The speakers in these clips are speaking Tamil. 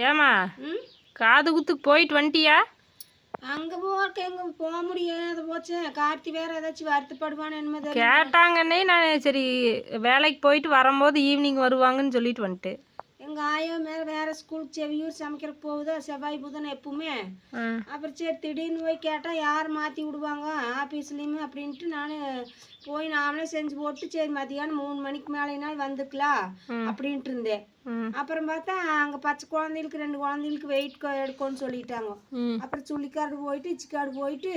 ஏமா காது குத்துக்கு போயிட்டு வந்துட்டியா? அங்கே போக்க எங்கே போக முடியாது போச்சு. கார்த்தி வேற ஏதாச்சும் வருத்தப்படுவான்னு என்னமோ கேட்டாங்கன்னே நான் சரி வேலைக்கு போயிட்டு வரும்போது ஈவினிங் வருவாங்கன்னு சொல்லிட்டு வந்துட்டு. எங்கள் ஆயோ மேலே வேறு ஸ்கூலுக்கு செவியூர் சமைக்கிறதுக்கு போகுதா செவ்வாய் புதன் எப்பவுமே. அப்புறம் சரி திடீர்னு போய் கேட்டால் யார் மாற்றி விடுவாங்க ஆஃபீஸ்லேயுமே அப்படின்ட்டு நான் போய் நாமளே செஞ்சு போட்டு சரி மதியானம் 3 மணிக்கு மேலேனால் வந்துக்கலாம் அப்படின்ட்டு இருந்தேன். அப்புறம் பார்த்தா அங்கே பச்சை குழந்தைகளுக்கு 2 குழந்தைகளுக்கு வெயிட் எடுக்கணும்னு சொல்லிட்டாங்க. அப்புறம் சுள்ளிக்காடு போயிட்டு இச்சிக்காடு போயிட்டு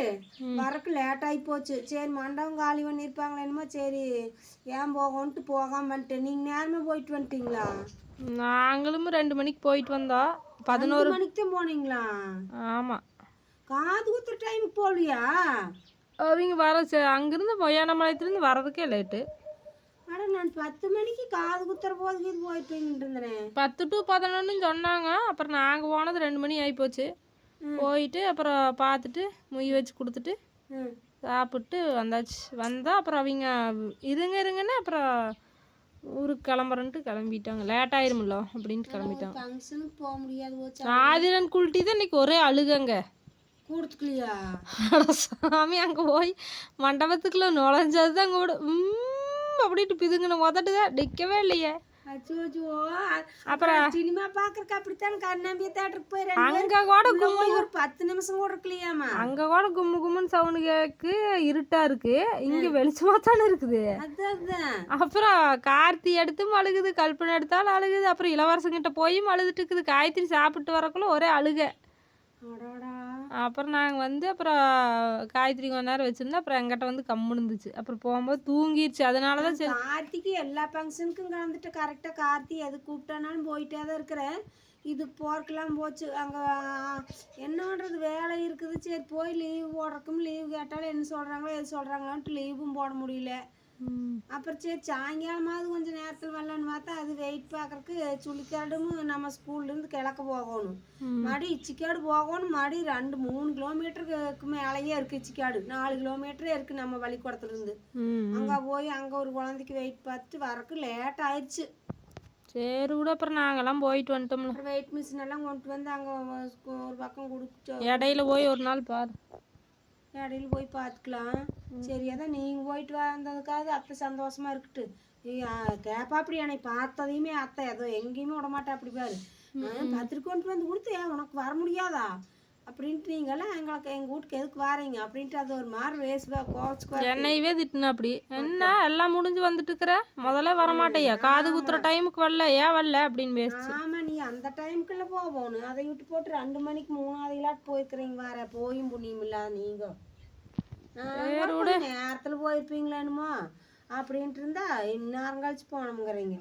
வரக்கு லேட் ஆகி போச்சு. சரி மண்டபம் காலி பண்ணியிருப்பாங்களே என்னமோ சரி ஏன் போகணுன்ட்டு போகாமல் வந்துட்டேன். நீங்கள் நேரமே போயிட்டு வந்துட்டீங்களா? நாங்களும் 2 மணிக்கு போயிட்டு வந்தோம். 11 மணிக்கு தான் போனீங்களா? ஆமாம். காது குத்துற டைமுக்கு போகலையா? அவங்க வர அங்கேருந்து பொய்யானமலையத்துலேருந்து வர்றதுக்கே லேட்டு. ஆனால் நான் 10 மணிக்கு காது குத்துற போது போயிட்டு இருந்தேன். 10 to 11 சொன்னாங்க. அப்புறம் நாங்கள் போனது 2 மணி ஆகிப்போச்சு. போயிட்டு அப்புறம் பார்த்துட்டு மொய் வச்சு கொடுத்துட்டு சாப்பிட்டு வந்தாச்சு. வந்தால் அப்புறம் அவங்க இருங்கன்னு அப்புறம் ஊருக்கு கிளம்புறன்ட்டு கிளம்பிட்டாங்க. லேட் ஆயிருமில்ல அப்படின்ட்டு கிளம்பிட்டாங்க. ஃபங்க்ஷனுக்கு போக முடியாது. ஆதிரன் குளிட்டி தான் இன்றைக்கி ஒரே அழுகங்க. கூடுத்துக்கலையா? சாமி அங்கே போய் மண்டபத்துக்குள்ள நுழைஞ்சது தான் கூட அப்படின்ட்டு பிதுங்கன்னு உதட்டுதான் நிற்கவே இல்லையே. அப்புறம் சினிமா பாக்குறதுக்கு அப்படித்தான் கண்ணாம்பிய தேட்டருக்கு போய் அங்க கூட ஒரு 10 நிமிஷம் கூட இருக்கலையாமா. அங்க கூட கும்மு கும்முன்னு சவுண்டு கேக்கு இருட்டா இருக்கு. இங்க வெளிச்சமா தானே இருக்குது. அப்புறம் கார்த்தி எடுத்தும் அழுகுது, கல்பனை எடுத்தாலும் அழுகுது. அப்புறம் இளவரசங்கிட்ட போயும் அழுதுட்டு இருக்குது. காயத்ரி சாப்பிட்டு வரக்குள்ள ஒரே அழுக. அப்புறம் நாங்கள் வந்து அப்புறம் காயத்ரி கொஞ்ச நேரம் வச்சுருந்தோம். அப்புறம் எங்கிட்ட வந்து கம்முன்னு இருந்துச்சு. அப்புறம் போகும்போது தூங்கிடுச்சு. அதனால தான் சரி. கார்த்திக்கு எல்லா ஃபங்க்ஷனுக்கும் கலந்துட்டு கரெக்டாக கார்த்தி எது கூப்பிட்டானாலும் போயிட்டே தான் இருக்கிறேன். இது போர்க்கெல்லாம் போச்சு. அங்கே என்ன பண்ணுறது வேலை இருக்குது. சரி போய் லீவ் போடுறக்கும் லீவ் கேட்டாலும் என்ன சொல்கிறாங்களோ எது சொல்கிறாங்களான்ட்டு லீவும் போட முடியல. அப்புறம் சரி சாயங்காலமாவது கொஞ்சம் நேரத்தில் வரலான்னு பார்த்தா அது வெயிட் பார்க்குறக்கு சுள்ளிக்காடும் நம்ம ஸ்கூல்லேருந்து கிழக்க போகணும். மறுபடி இச்சிக்காடு போகணும். மறுபடி 2-3 கிலோமீட்டருக்கு மேலேயே இருக்குது. இச்சிக்காடு 4 கிலோமீட்டரே இருக்குது நம்ம பள்ளிக்கூடத்துலேருந்து. அங்கே போய் அங்கே ஒரு குழந்தைக்கு வெயிட் பார்த்துட்டு வரக்கு லேட் ஆயிடுச்சு. சரி விட அப்புறம் நாங்கெல்லாம் போயிட்டு வந்துட்டோம்ல. வெயிட் மிஷின் எல்லாம் கொண்டு வந்து அங்கே ஒரு பக்கம் கொடுத்து இடையில போய் ஒரு நாள் பாரு. இடையில போய் பார்த்துக்கலாம். சரி அதான் நீங்கள் போயிட்டு வந்ததுக்காக அத்தை சந்தோஷமா இருக்கட்டு. கேப்பா அப்படி என்னை பார்த்ததையுமே அத்தை ஏதோ எங்கேயுமே விடமாட்டா அப்படி பாரு. பத்திரிக்கை கொண்டு வந்து கொடுத்து உனக்கு வர முடியாதா அப்படின்ட்டு நீங்களாம் எங்களுக்கு எங்கள் வீட்டுக்கு எதுக்கு வாரீங்க அப்படின்ட்டு அது ஒரு மாதிரி வேஸ்வா கோச்சுக்குவா. என்னையவே திட்டுனா அப்படி என்ன எல்லாம் முடிஞ்சு வந்துட்டு இருக்கிற முதல்ல வரமாட்டேயா காது குத்துற டைமுக்கு வரல ஏன் வரல அப்படின்னு பேசு. ஆமாம் நீ அந்த டைமுக்குள்ள போகணும். அதை விட்டு போட்டு 2 மணிக்கு 3ஆவது இல்லாட்டு போயிருக்கிறீங்க. வேற போயும் புண்ணியம் இல்லாத நீங்கள் நேரத்தில் போயிருப்பீங்களானுமோ அப்படின்ட்டு இருந்தா இந்நேரம் கழிச்சு போனோம்ங்கிறீங்க.